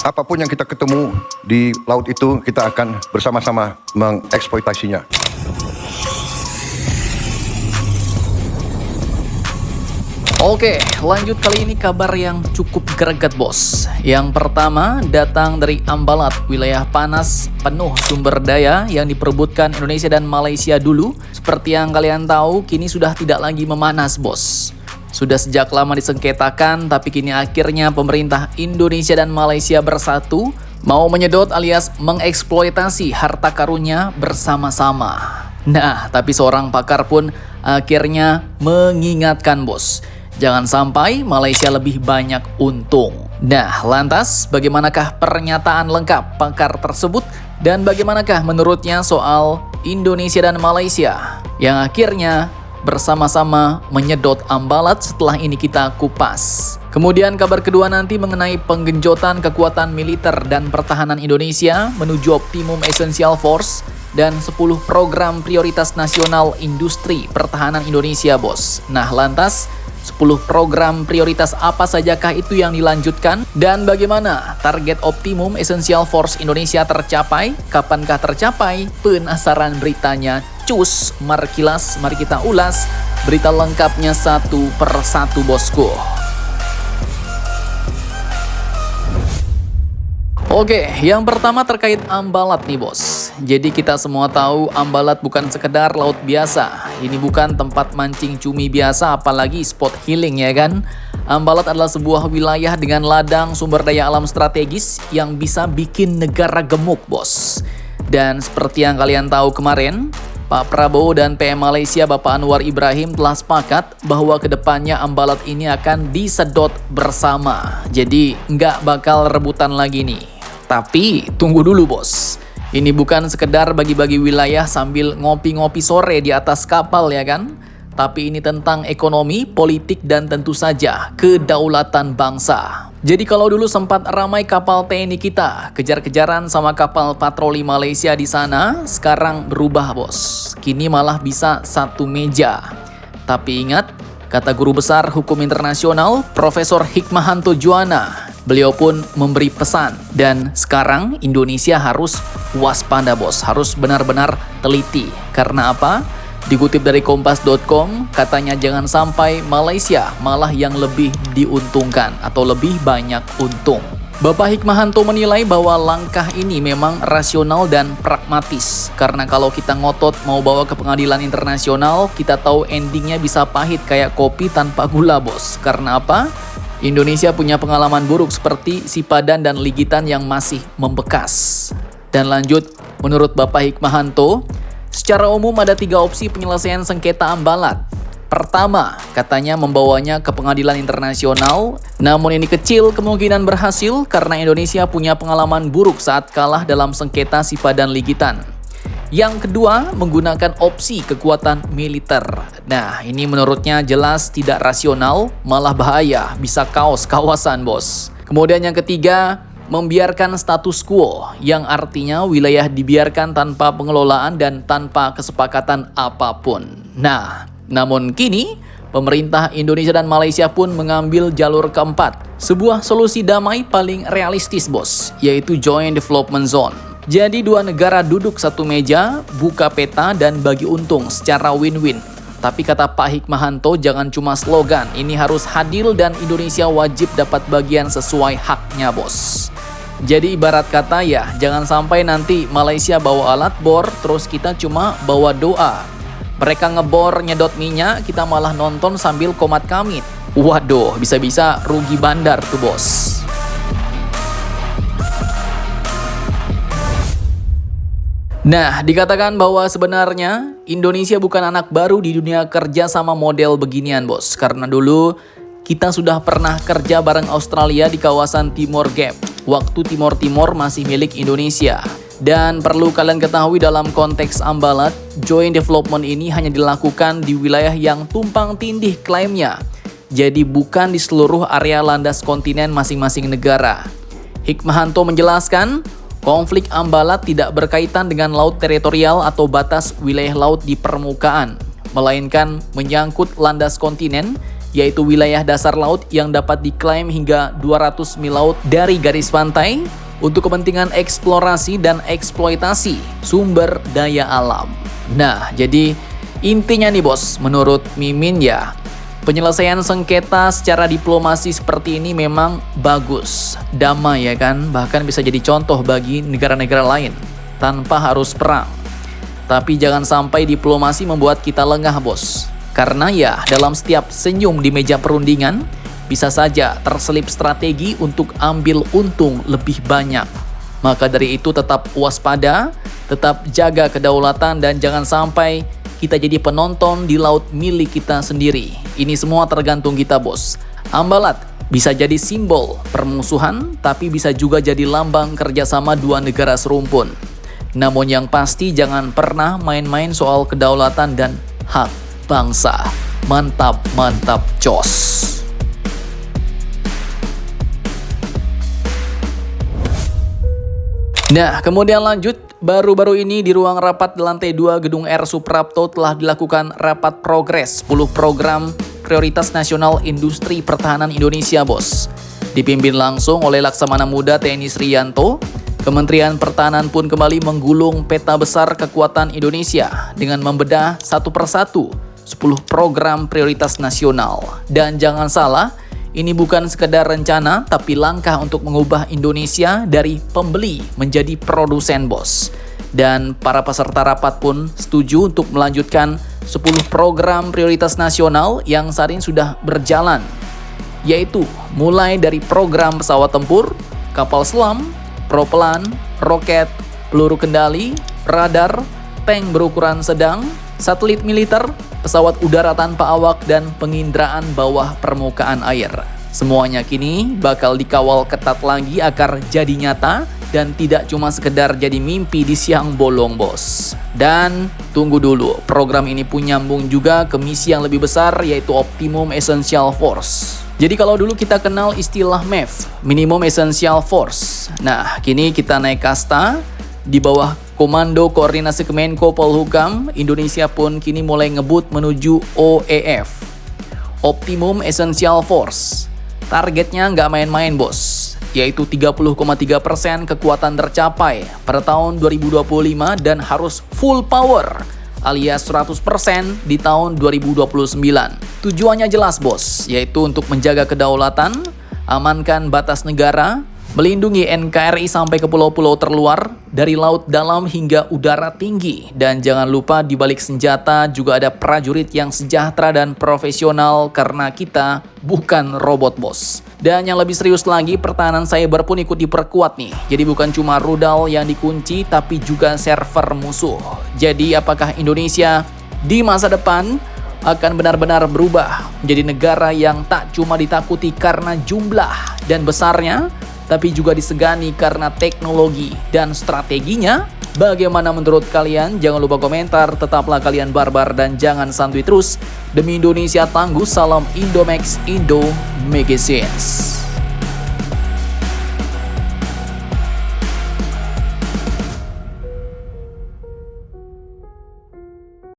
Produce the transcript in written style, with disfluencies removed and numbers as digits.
apapun yang kita ketemu di laut itu, kita akan bersama-sama mengeksploitasinya. Oke, lanjut kali ini kabar yang cukup greget bos. Yang pertama datang dari Ambalat, wilayah panas penuh sumber daya yang diperebutkan Indonesia dan Malaysia dulu. Seperti yang kalian tahu, kini sudah tidak lagi memanas bos. Sudah sejak lama disengketakan, tapi kini akhirnya pemerintah Indonesia dan Malaysia bersatu, mau menyedot alias mengeksploitasi harta karunnya bersama-sama. Nah, tapi seorang pakar pun akhirnya mengingatkan bos, jangan sampai Malaysia lebih banyak untung. Nah, lantas bagaimanakah pernyataan lengkap pakar tersebut dan bagaimanakah menurutnya soal Indonesia dan Malaysia yang akhirnya bersama-sama menyedot Ambalat? Setelah ini kita kupas. Kemudian kabar kedua nanti mengenai penggenjotan kekuatan militer dan pertahanan Indonesia menuju Optimum Essential Force dan 10 program prioritas nasional industri pertahanan Indonesia bos. Nah, lantas 10 program prioritas apa sajakah itu yang dilanjutkan? Dan bagaimana target Optimum Essential Force Indonesia tercapai? Kapankah tercapai? Penasaran beritanya? Cus, mari kilas, mari kita ulas berita lengkapnya satu per satu bosku. Oke, yang pertama terkait Ambalat nih bos. Jadi kita semua tahu Ambalat bukan sekedar laut biasa. Ini bukan tempat mancing cumi biasa, apalagi spot healing ya kan. Ambalat adalah sebuah wilayah dengan ladang sumber daya alam strategis yang bisa bikin negara gemuk bos. Dan seperti yang kalian tahu kemarin, Pak Prabowo dan PM Malaysia Bapak Anwar Ibrahim telah sepakat bahwa kedepannya Ambalat ini akan disedot bersama. Jadi nggak bakal rebutan lagi nih. Tapi tunggu dulu bos, ini bukan sekedar bagi-bagi wilayah sambil ngopi-ngopi sore di atas kapal ya kan? Tapi ini tentang ekonomi, politik, dan tentu saja kedaulatan bangsa. Jadi kalau dulu sempat ramai kapal TNI kita kejar-kejaran sama kapal patroli Malaysia di sana, sekarang berubah bos. Kini malah bisa satu meja. Tapi ingat, kata guru besar hukum internasional Profesor Hikmahanto Juwana, beliau pun memberi pesan, dan sekarang Indonesia harus waspada bos, harus benar-benar teliti. Karena apa? Dikutip dari kompas.com, katanya jangan sampai Malaysia malah yang lebih diuntungkan atau lebih banyak untung. Bapak Hikmahanto menilai bahwa langkah ini memang rasional dan pragmatis. Karena kalau kita ngotot mau bawa ke pengadilan internasional, kita tahu endingnya bisa pahit kayak kopi tanpa gula bos. Karena apa? Indonesia punya pengalaman buruk seperti Sipadan dan Ligitan yang masih membekas. Dan lanjut, menurut Bapak Hikmahanto, secara umum ada 3 opsi penyelesaian sengketa Ambalat. Pertama, katanya membawanya ke pengadilan internasional, namun ini kecil kemungkinan berhasil karena Indonesia punya pengalaman buruk saat kalah dalam sengketa Sipadan Ligitan. Yang kedua, menggunakan opsi kekuatan militer. Nah, ini menurutnya jelas tidak rasional, malah bahaya, bisa kaos kawasan bos. Kemudian yang ketiga, membiarkan status quo, yang artinya wilayah dibiarkan tanpa pengelolaan dan tanpa kesepakatan apapun. Nah, namun kini pemerintah Indonesia dan Malaysia pun mengambil jalur keempat, sebuah solusi damai paling realistis bos, yaitu Joint Development Zone. Jadi dua negara duduk satu meja, buka peta dan bagi untung secara win-win. Tapi kata Pak Hikmahanto, jangan cuma slogan, ini harus hadir dan Indonesia wajib dapat bagian sesuai haknya bos. Jadi ibarat kata ya, jangan sampai nanti Malaysia bawa alat bor, terus kita cuma bawa doa. Mereka ngebor nyedot minyak, kita malah nonton sambil komat kamit. Waduh, bisa-bisa rugi bandar tuh bos. Nah, dikatakan bahwa sebenarnya Indonesia bukan anak baru di dunia kerja sama model beginian bos. Karena dulu kita sudah pernah kerja bareng Australia di kawasan Timor Gap, waktu Timor Timor masih milik Indonesia. Dan perlu kalian ketahui dalam konteks Ambalat, Joint Development ini hanya dilakukan di wilayah yang tumpang tindih klaimnya. Jadi bukan di seluruh area landas kontinen masing-masing negara. Hikmahanto menjelaskan, konflik Ambalat tidak berkaitan dengan laut teritorial atau batas wilayah laut di permukaan, melainkan menyangkut landas kontinen yaitu wilayah dasar laut yang dapat diklaim hingga 200 mil laut dari garis pantai untuk kepentingan eksplorasi dan eksploitasi sumber daya alam. Nah, jadi intinya nih bos, menurut Mimin ya, penyelesaian sengketa secara diplomasi seperti ini memang bagus, damai ya kan, bahkan bisa jadi contoh bagi negara-negara lain tanpa harus perang. Tapi jangan sampai diplomasi membuat kita lengah bos, karena ya dalam setiap senyum di meja perundingan bisa saja terselip strategi untuk ambil untung lebih banyak. Maka dari itu tetap waspada, tetap jaga kedaulatan dan jangan sampai kita jadi penonton di laut milik kita sendiri. Ini semua tergantung kita bos. Ambalat bisa jadi simbol permusuhan, tapi bisa juga jadi lambang kerjasama dua negara serumpun. Namun yang pasti jangan pernah main-main soal kedaulatan dan hak bangsa. Mantap, mantap, jos. Nah, kemudian lanjut. Baru-baru ini di ruang rapat di lantai 2 Gedung R Suprapto telah dilakukan rapat progres 10 program prioritas nasional industri pertahanan Indonesia bos. Dipimpin langsung oleh Laksamana Muda TNI Sriyanto, Kementerian Pertahanan pun kembali menggulung peta besar kekuatan Indonesia dengan membedah satu persatu 10 program prioritas nasional. Dan jangan salah, ini bukan sekedar rencana, tapi langkah untuk mengubah Indonesia dari pembeli menjadi produsen bos. Dan para peserta rapat pun setuju untuk melanjutkan 10 program prioritas nasional yang saat ini sudah berjalan. Yaitu mulai dari program pesawat tempur, kapal selam, propelan, roket, peluru kendali, radar, tank berukuran sedang, satelit militer, pesawat udara tanpa awak, dan penginderaan bawah permukaan air. Semuanya kini bakal dikawal ketat lagi agar jadi nyata dan tidak cuma sekedar jadi mimpi di siang bolong bos. Dan tunggu dulu, program ini pun nyambung juga ke misi yang lebih besar, yaitu Optimum Essential Force. Jadi kalau dulu kita kenal istilah MEF, Minimum Essential Force. Nah, kini kita naik kasta. Di bawah Komando Koordinasi Kemenko Polhukam, Indonesia pun kini mulai ngebut menuju OEF, Optimum Essential Force. Targetnya nggak main-main bos, yaitu 30,3% kekuatan tercapai pada tahun 2025 dan harus full power alias 100% di tahun 2029. Tujuannya jelas bos, yaitu untuk menjaga kedaulatan, amankan batas negara, melindungi NKRI sampai ke pulau-pulau terluar, dari laut dalam hingga udara tinggi. Dan jangan lupa di balik senjata juga ada prajurit yang sejahtera dan profesional, karena kita bukan robot bos. Dan yang lebih serius lagi, pertahanan cyber pun ikut diperkuat nih. Jadi bukan cuma rudal yang dikunci, tapi juga server musuh. Jadi apakah Indonesia di masa depan akan benar-benar berubah menjadi negara yang tak cuma ditakuti karena jumlah dan besarnya, tapi juga disegani karena teknologi dan strateginya? Bagaimana menurut kalian? Jangan lupa komentar, tetaplah kalian barbar dan jangan santuy terus. Demi Indonesia tangguh, salam Indomax Indo Magazines.